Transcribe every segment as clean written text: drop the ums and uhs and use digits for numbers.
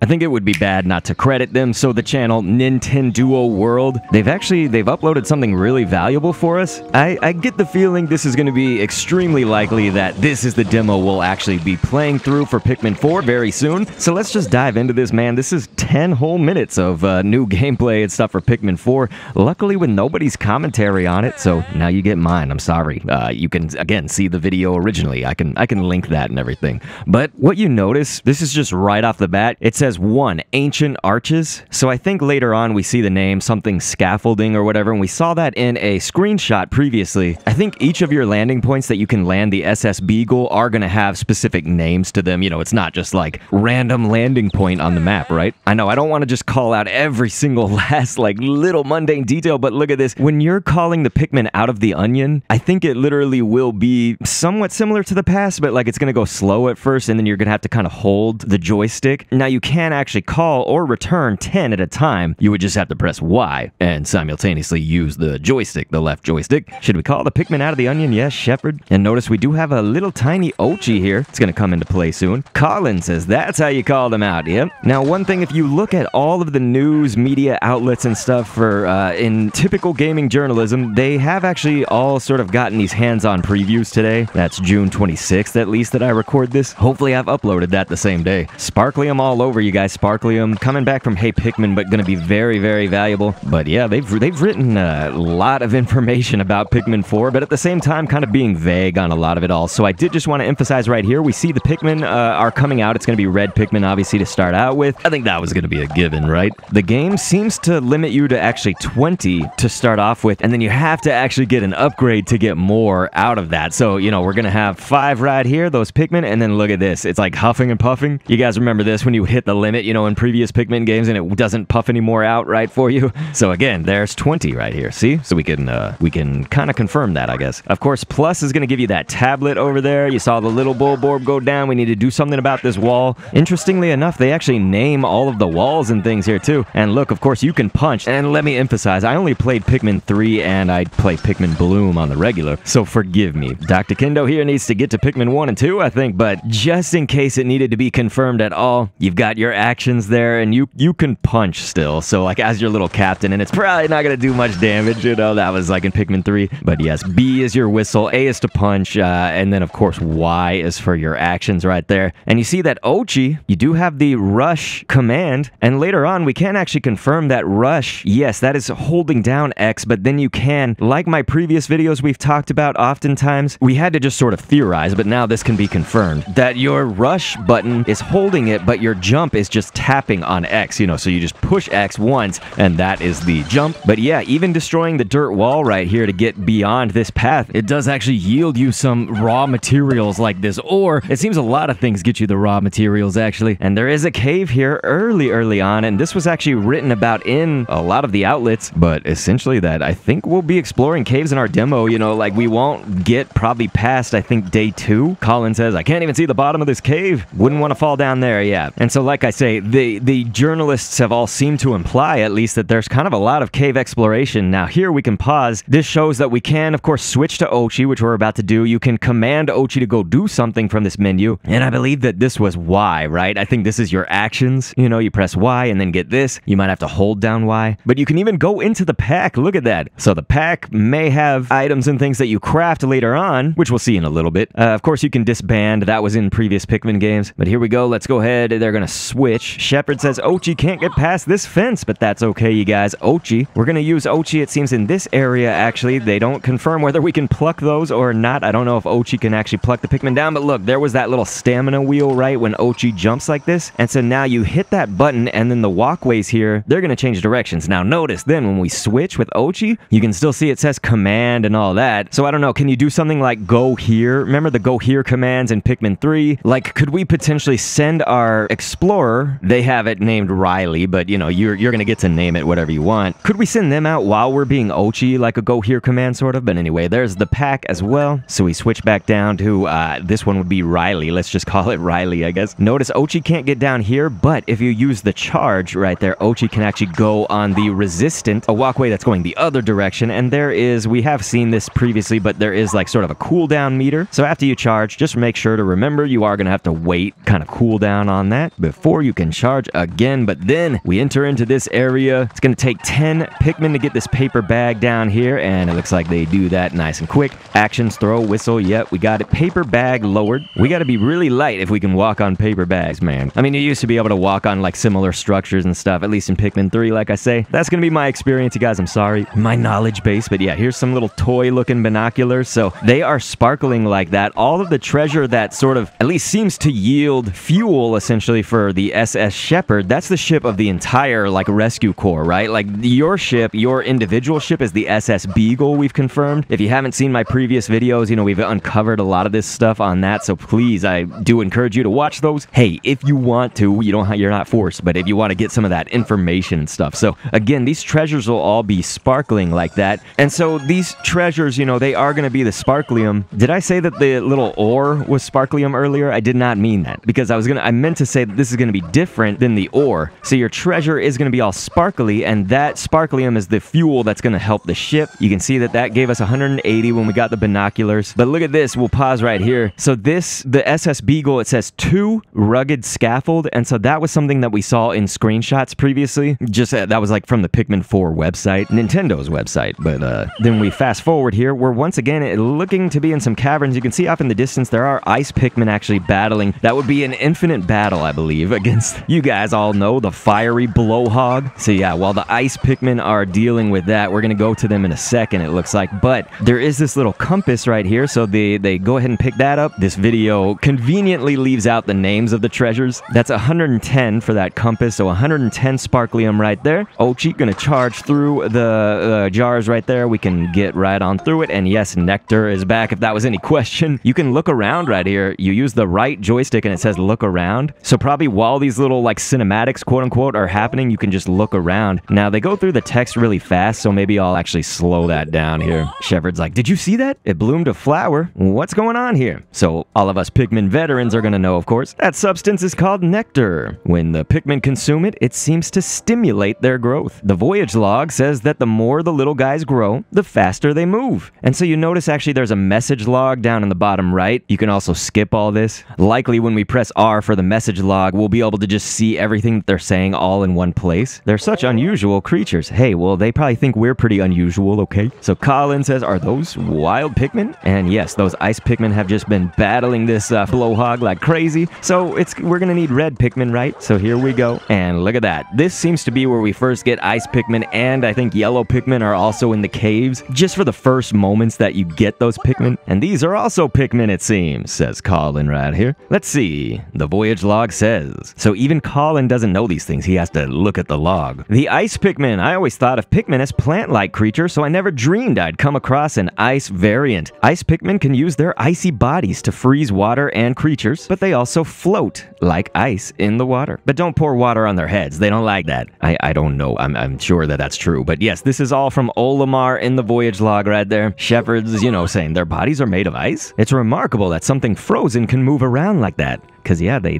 I think it would be bad not to credit them. So the channel Nintendo World, they've uploaded something really valuable for us. I get the feeling this is going to be extremely likely that this is the demo we'll actually be playing through for Pikmin 4 very soon. So let's just dive into this, man. This is 10 whole minutes of new gameplay and stuff for Pikmin 4. Luckily with nobody's commentary on it, so now you get mine. I'm sorry. You can, again, see the video originally. I can link that and everything. But what you notice, this is just right off the bat, it says 1, Ancient Arches. So I think later on we see the name, something scaffolding or whatever, and we saw that in a screenshot previously. I think each of your landing points that you can land the SS Beagle are going to have specific names to them. You know, it's not just like random landing point on the map, right? I know I don't want to just call out every single last like little mundane detail, but look at this. When you're calling the Pikmin out of the onion, I think it literally will be somewhat similar to the past, but like it's going to go slow at first and then you're going to have to kind of hold the joystick. Now you can actually call or return 10 at a time. You would just have to press Y and simultaneously use the joystick, the left joystick. Should we call the Pikmin out of the onion? Yes, Shepard. And notice we do have a little tiny Ochi here. It's going to come into play soon. Colin says that's how you call them out. Yep. Now one thing, if you look at all of the news media outlets and stuff for in typical gaming journalism, they have actually all sort of gotten these hands-on previews today. That's June 26th at least that I record this. Hopefully I've uploaded that the same day. Sparklium all over you guys. Sparklium coming back from Hey Pikmin, but going to be very, very valuable. But yeah, they've written a lot of information about Pikmin 4, but at the same time kind of being vague on a lot of it all. So I did just want to emphasize right here, we see the Pikmin are coming out. It's going to be red Pikmin, obviously, to start out with. I think that was going to be a given, right? The game seems to limit you to actually 20 to start off with, and then you have to actually get an upgrade to get more out of that. So, you know, we're going to have 5 right here, those Pikmin, and then look at this. It's like huffing and puffing. You guys remember this when you hit the limit, you know, in previous Pikmin games, and it doesn't puff anymore out, right, for you? So again, there's 20 right here, see? So we can kind of confirm that, I guess. Of course, Plus is going to give you that tablet over there. You saw the little bulborb go down. We need to do something about this wall. Interestingly enough, they actually name all of the walls and things here too. And look, of course, you can punch. And let me emphasize, I only played Pikmin 3 and I play Pikmin Bloom on the regular, so forgive me. Dr. Kendo here needs to get to Pikmin 1 and 2, I think, but just in case it needed to be confirmed at all, you've got your actions there and you can punch still. So like as your little captain, and it's probably not going to do much damage, you know, that was like in Pikmin 3. But yes, B is your whistle, A is to punch, and then of course Y is for your actions right there. And you see that Ochi, you do have the rush command, and later on we can actually confirm that rush, yes, that is holding down X, but then you can, like my previous videos we've talked about oftentimes, we had to just sort of theorize, but now this can be confirmed, that your rush button is holding it, but your jump is just tapping on X, you know, so you just push X once, and that is the jump. But yeah, even destroying the dirt wall right here to get beyond this path, it does actually yield you some raw materials like this, or it seems a lot of things get you the raw materials actually. And there is a cave here early on, and this was actually written about in a lot of the outlets, but essentially that I think we'll be exploring caves in our demo, you know, like we won't get probably past, I think, day 2. Colin says, I can't even see the bottom of this cave. Wouldn't want to fall down there, yeah. And so like I say, the journalists have all seemed to imply at least that there's kind of a lot of cave exploration. Now here we can pause. This shows that we can, of course, switch to Ochi, which we're about to do. You can command Ochi to go do something from this menu, and I believe that this was Y, right? I think this is your actions. You know, you press Y and then get this. You might have to hold down Y, but you can even go into the pack. Look at that. So the pack may have items and things that you craft later on, which we'll see in a little bit. Of course, you can disband. That was in previous Pikmin games, but here we go. Let's go ahead. They're going to switch. Shepard says Ochi can't get past this fence, but that's okay, you guys. Ochi. We're going to use Ochi, it seems, in this area, actually. They don't confirm whether we can pluck those or not. I don't know if Ochi can actually pluck the Pikmin down, but look, there was that little stamina wheel, right, when Ochi jumps like this. And so now you hit that button, and then the walkways here, they're going to change directions. Now notice, then when we switch with Ochi, you can still see it says command and all that. So I don't know, can you do something like go here? Remember the go here commands in Pikmin 3? Like, could we potentially send our explorer, they have it named Riley, but you know, you're going to get to name it whatever you want. Could we send them out while we're being Ochi, like a go here command sort of? But anyway, there's the pack as well. So we switch back down to, this one would be Riley. Let's just call it Riley, I guess. Notice Ochi can't get down here, but if you use the charge right there, Ochi can actually go on the resistant, a walkway that's going the other direction. And there is, we have seen this previously, but there is like sort of a cooldown meter. So after you charge, just make sure to remember you are going to have to wait, kind of cool down on that before before, you can charge again, but then we enter into this area. It's going to take 10 Pikmin to get this paper bag down here, and it looks like they do that nice and quick. Actions, throw, whistle, yep, we got it. Paper bag lowered. We got to be really light if we can walk on paper bags, man. I mean, you used to be able to walk on like similar structures and stuff, at least in Pikmin 3, like I say. That's going to be my experience, you guys. I'm sorry. My knowledge base, but yeah, here's some little toy-looking binoculars. So they are sparkling like that. All of the treasure that sort of at least seems to yield fuel, essentially, for the SS Shepherd, that's the ship of the entire, like, rescue corps, right? Like, your ship, your individual ship is the SS Beagle, we've confirmed. If you haven't seen my previous videos, you know, we've uncovered a lot of this stuff on that, so please, I do encourage you to watch those. Hey, if you want to, you're not forced, but if you want to get some of that information and stuff. So, again, these treasures will all be sparkling like that, and so these treasures, you know, they are going to be the sparklium. Did I say that the little ore was sparklium earlier? I did not mean that, because I meant to say that this is going to be different than the ore. So your treasure is going to be all sparkly, and that sparklium is the fuel that's going to help the ship. You can see that gave us 180 when we got the binoculars. But look at this. We'll pause right here. So the SS Beagle, it says 2 rugged scaffold, and so that was something that we saw in screenshots previously. Just that was like from the Pikmin 4 website, Nintendo's website. But then we fast forward here. We're once again looking to be in some caverns. You can see off in the distance there are ice Pikmin actually battling. That would be an infinite battle, I believe, against, you guys all know, the fiery blowhog. So yeah, while the ice Pikmin are dealing with that, we're gonna go to them in a second, it looks like. But there is this little compass right here, so they go ahead and pick that up. This video conveniently leaves out the names of the treasures. That's 110 for that compass, so 110 sparklium right there. Ochi gonna charge through the jars right there. We can get right on through it, and yes, Nectar is back if that was any question. You can look around right here. You use the right joystick and it says look around. So probably while these little like cinematics, quote unquote, are happening, you can just look around. Now they go through the text really fast, so maybe I'll actually slow that down here. Shepherd's like, did you see that? It bloomed a flower. What's going on here? So all of us Pikmin veterans are gonna know, of course. That substance is called nectar. When the Pikmin consume it, it seems to stimulate their growth. The voyage log says that the more the little guys grow, the faster they move. And so you notice actually there's a message log down in the bottom right. You can also skip all this. Likely when we press R for the message log, we'll be able to just see everything that they're saying all in one place. They're such unusual creatures. Hey, well, they probably think we're pretty unusual, okay? So Colin says, are those wild Pikmin? And yes, those ice Pikmin have just been battling this blowhog like crazy. So we're gonna need red Pikmin, right? So here we go. And look at that. This seems to be where we first get ice Pikmin, and I think yellow Pikmin are also in the caves, just for the first moments that you get those Pikmin. And these are also Pikmin, it seems, says Colin right here. Let's see. The voyage log says. So even Colin doesn't know these things. He has to look at the log. The ice Pikmin. I always thought of Pikmin as plant-like creatures, so I never dreamed I'd come across an ice variant. Ice Pikmin can use their icy bodies to freeze water and creatures, but they also float like ice in the water. But don't pour water on their heads. They don't like that. I don't know. I'm sure that that's true. But yes, this is all from Olimar in the voyage log right there. Shepherds, you know, saying their bodies are made of ice. It's remarkable that something frozen can move around like that. Because, yeah, they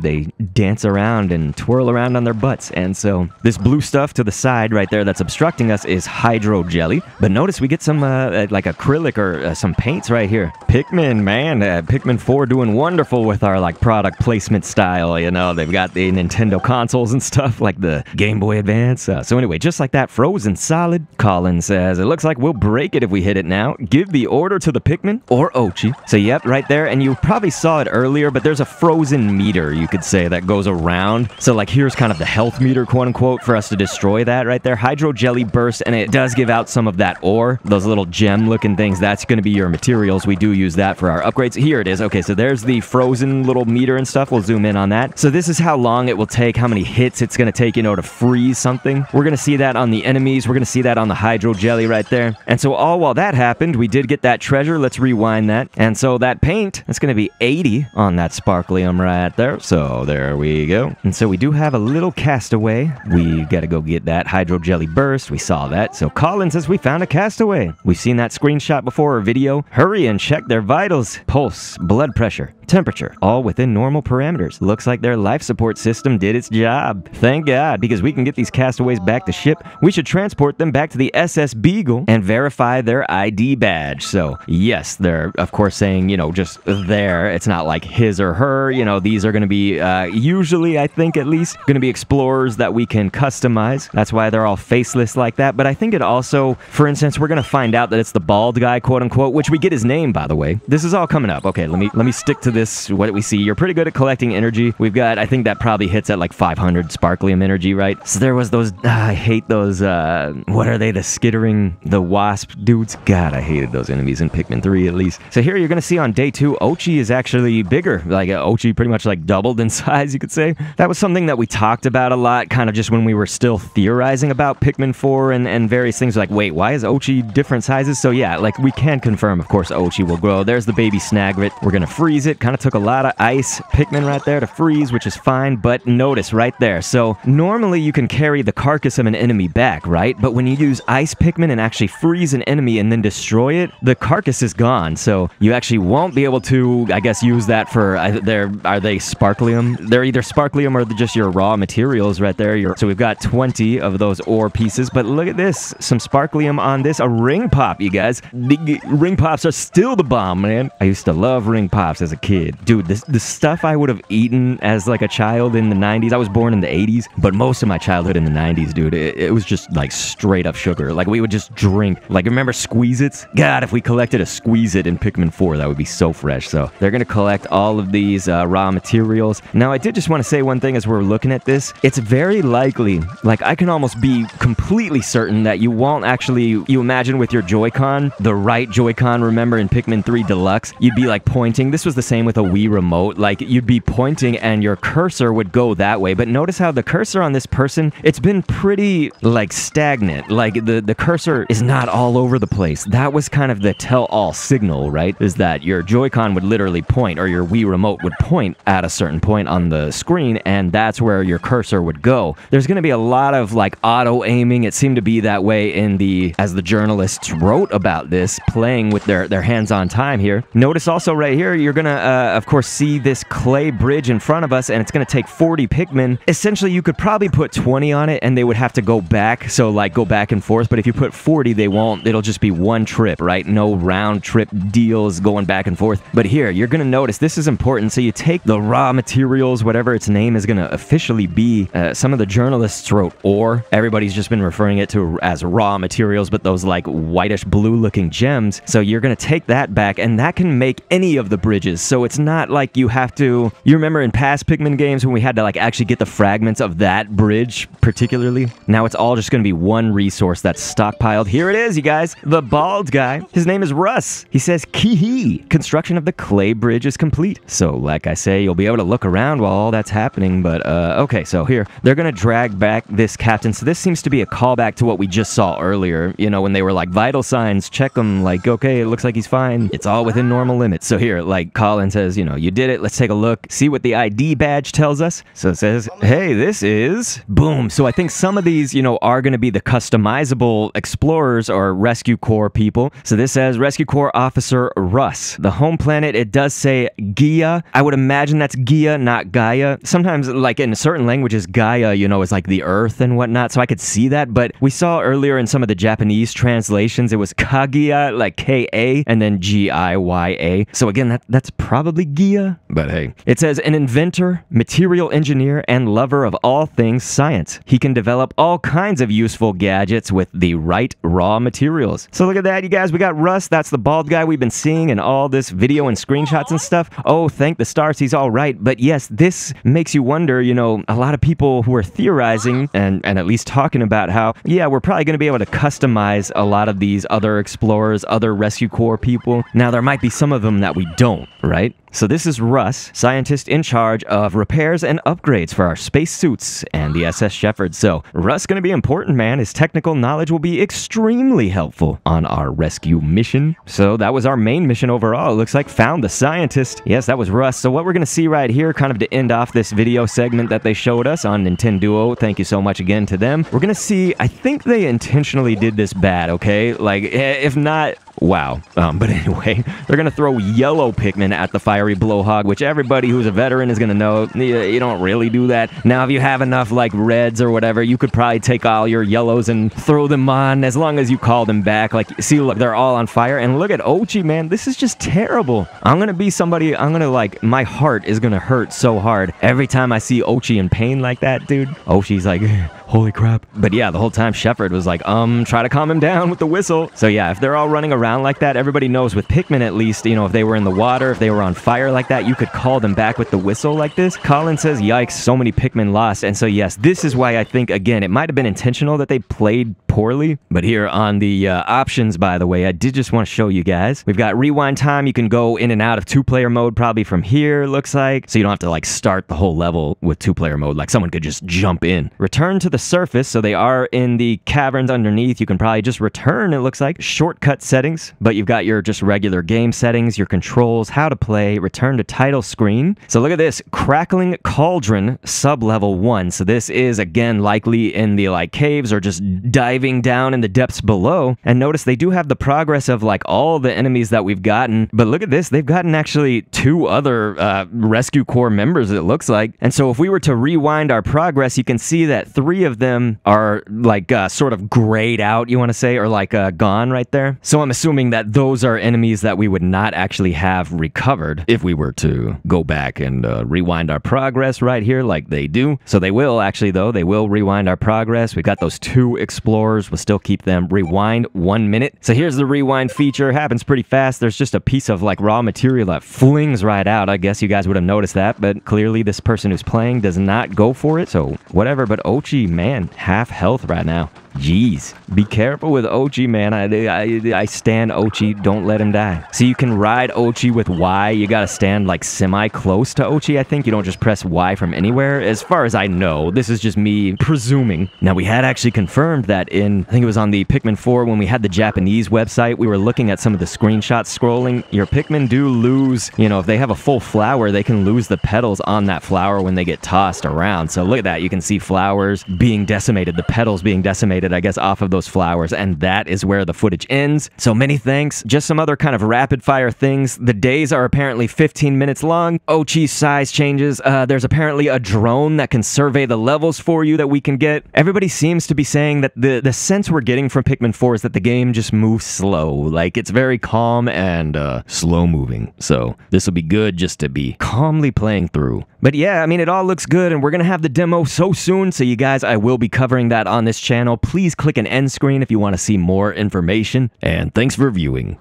dance around and twirl around on their butts. And so this blue stuff to the side right there that's obstructing us is hydro jelly. But notice we get some, like, acrylic or some paints right here. Pikmin, man. Pikmin 4 doing wonderful with our, like, product placement style. You know, they've got the Nintendo consoles and stuff, like the Game Boy Advance. So anyway, just like that, frozen solid. Colin says, it looks like we'll break it if we hit it now. Give the order to the Pikmin or Ochi. So, yep, right there. And you probably saw it earlier, but there's a frozen meter, you could say, that goes around. So like here's kind of the health meter, quote unquote, for us to destroy that right there. Hydro jelly bursts, and it does give out some of that ore, those little gem looking things. That's going to be your materials. We do use that for our upgrades. Here it is. Okay, so there's the frozen little meter and stuff. We'll zoom in on that. So this is how long it will take, how many hits it's going to take, you know, to freeze something. We're going to see that on the enemies. We're going to see that on the hydro jelly right there. And so all while that happened, we did get that treasure. Let's rewind that. And so that paint, it's going to be 80 on that sparklium right there. So there we go. And so we do have a little castaway. We got to go get that hydro jelly burst. We saw that. So Colin says we found a castaway. We've seen that screenshot before or video. Hurry and check their vitals. Pulse, blood pressure, temperature, all within normal parameters. Looks like their life support system did its job. Thank God, because we can get these castaways back to ship. We should transport them back to the SS Beagle and verify their ID badge. So yes, they're of course saying, you know, just there. It's not like his or her. You know, these are going to be usually, I think at least, going to be explorers that we can customize. That's why they're all faceless like that. But I think it also, for instance, we're going to find out that it's the bald guy, quote unquote, which we get his name, by the way. This is all coming up. Okay, let me stick to this. What we see, you're pretty good at collecting energy. We've got, I think that probably hits at like 500 sparklium energy, right? So there was those, I hate those, what are they, the skittering, the wasp dudes? God, I hated those enemies in Pikmin 3 at least. So here you're going to see on day 2, Ochi is actually bigger. Like Ochi pretty much like doubled in size, you could say. That was something that we talked about a lot, kind of just when we were still theorizing about Pikmin 4 and various things like, wait, why is Ochi different sizes? So yeah, like we can confirm, of course, Ochi will grow. There's the baby Snagrit. We're going to freeze it. Kind of took a lot of ice Pikmin right there to freeze, which is fine, but notice right there. So normally you can carry the carcass of an enemy back, right? But when you use ice Pikmin and actually freeze an enemy and then destroy it, the carcass is gone. So you actually won't be able to, I guess, use that for, are they sparklium? They're either sparklium or just your raw materials right there. So we've got 20 of those ore pieces, but look at this. Some sparklium on this. A ring pop, you guys. The ring pops are still the bomb, man. I used to love ring pops as a kid. Dude, the stuff I would have eaten as like a child in the 90s. I was born in the 80s, but most of my childhood in the 90s, dude, it was just like straight up sugar. Like we would just drink. Like remember Squeeze-Its? God, if we collected a Squeeze-It in Pikmin 4, that would be so fresh. So they're going to collect all of these raw materials. Now, I did just want to say one thing as we're looking at this. It's very likely, like I can almost be completely certain that you won't actually, you imagine with your Joy-Con, the right Joy-Con, remember in Pikmin 3 Deluxe, you'd be like pointing. This was the same with a Wii remote. Like you'd be pointing and your cursor would go that way. But notice how the cursor on this person, it's been pretty like stagnant. Like the cursor is not all over the place. That was kind of the tell-all signal, right? Is that your Joy-Con would literally point, or your Wii remote would point at a certain point on the screen, and that's where your cursor would go. There's going to be a lot of like auto-aiming. It seemed to be that way in the, as the journalists wrote about this, playing with their hands-on time here. Notice also right here, you're going to, of course, see this clay bridge in front of us, and it's going to take 40 Pikmin. Essentially, you could probably put 20 on it, and they would have to go back, so like go back and forth, but if you put 40, they won't. It'll just be one trip, right? No round trip deals going back and forth. But here, you're going to notice, this is important, so you take the raw materials, whatever its name is going to officially be. Some of the journalists wrote ore. Everybody's just been referring it to as raw materials, but those like whitish blue looking gems. So you're going to take that back, and that can make any of the bridges. So it's not like you have to, you remember in past Pikmin games when we had to like actually get the fragments of that bridge particularly? Now it's all just going to be one resource that's stockpiled. Here it is, you guys. The bald guy. His name is Russ. He says, Kee-hee. Construction of the clay bridge is complete. So like I say, you'll be able to look around while all that's happening. But okay, so here, they're going to drag back this captain. So this seems to be a callback to what we just saw earlier. You know, when they were like, vital signs, check them. Like, okay, it looks like he's fine. It's all within normal limits. So here, like Colin says, you know, you did it. Let's take a look. See what the ID badge tells us. So it says, hey, this is... Boom. So I think some of these, you know, are going to be the customizable explorers or rescue corps people. So this says Rescue Corps Officer Russ. The home planet, it does say Gaia. I would imagine that's Gaia, not Gaia. Sometimes, like in certain languages, Gaia, you know, is like the earth and whatnot. So I could see that. But we saw earlier in some of the Japanese translations, it was Kagia, like K-A, and then G-I-Y-A. So again, that's probably Gaia. But hey, it says an inventor, material engineer, and lover of all things science. He can develop all kinds of useful gadgets with the right raw materials. So look at that, you guys. We got Russ. That's the bald guy we've been seeing in all this video and screenshots and stuff. Oh, thank the stars, he's all right. But yes, this makes you wonder, you know, a lot of people who are theorizing and at least talking about how, yeah, we're probably going to be able to customize a lot of these other explorers, other Rescue Corps people. Now, there might be some of them that we don't, right? So this is Russ, scientist in charge of repairs and upgrades for our spacesuits and the SS Shepherd. So Russ going to be important, man. His technical knowledge will be extremely helpful on our rescue mission. So that was our main mission overall. It looks like found the scientist. Yes, that was Russ. So what we're going to see right here, kind of to end off this video segment that they showed us on Nintendo, thank you so much again to them. We're going to see, I think they intentionally did this bad, okay? Like, if not, Wow. But anyway, they're going to throw yellow Pikmin at the fiery blowhog, which everybody who's a veteran is going to know you don't really do that. Now, if you have enough, like, reds or whatever, you could probably take all your yellows and throw them on as long as you call them back. Like, see, look, they're all on fire. And look at Ochi, man. This is just terrible. I'm going to be somebody, I'm going to, like, my heart is going to hurt so hard every time I see Ochi in pain like that, dude. Ochi's like, holy crap. But yeah, the whole time Shepard was like, try to calm him down with the whistle. So yeah, if they're all running around like that, everybody knows with Pikmin at least, you know, if they were in the water, if they were on fire like that, you could call them back with the whistle like this. Colin says, yikes, so many Pikmin lost. And so yes, this is why I think, again, it might have been intentional that they played poorly. But here on the options, by the way, I did just want to show you guys. We've got rewind time. You can go in and out of 2-player mode probably from here, looks like. So you don't have to like start the whole level with 2-player mode. Like someone could just jump in. Return to the surface. So they are in the caverns underneath. You can probably just return, it looks like. Shortcut settings. But you've got your just regular game settings, your controls, how to play, return to title screen. So look at this. Crackling Cauldron sub-level 1. So this is, again, likely in the like caves or just diving down in the depths below. And notice they do have the progress of like all the enemies that we've gotten. But look at this. They've gotten actually 2 other rescue corps members, it looks like. And so if we were to rewind our progress, you can see that 3 of them are like sort of grayed out, you want to say, or like gone right there. So I'm assuming that those are enemies that we would not actually have recovered if we were to go back and rewind our progress right here like they do. So they will actually, though, they will rewind our progress. We've got those 2 explorers. We'll still keep them. Rewind 1 minute. So here's the rewind feature. Happens pretty fast. There's just a piece of like raw material that flings right out. I guess you guys would have noticed that, but clearly this person who's playing does not go for it. So whatever, but Ochi, man, half health right now. Jeez. Be careful with Ochi, man. I stand Ochi. Don't let him die. So you can ride Ochi with Y. You gotta stand like semi-close to Ochi, I think. You don't just press Y from anywhere. As far as I know, this is just me presuming. Now, we had actually confirmed that in, I think it was on the Pikmin 4 when we had the Japanese website, we were looking at some of the screenshots scrolling. Your Pikmin do lose, you know, if they have a full flower, they can lose the petals on that flower when they get tossed around. So look at that. You can see flowers being decimated, the petals being decimated, I guess, off of those flowers, and that is where the footage ends. So many thanks. Just some other kind of rapid fire things. The days are apparently 15 minutes long. Ochi's size changes. There's apparently a drone that can survey the levels for you that we can get. Everybody seems to be saying that the sense we're getting from Pikmin 4 is that the game just moves slow. Like, it's very calm and slow moving. So this will be good just to be calmly playing through. But yeah, I mean, it all looks good, and we're gonna have the demo so soon. So you guys, I will be covering that on this channel. Please click an end screen if you want to see more information, and thanks for viewing.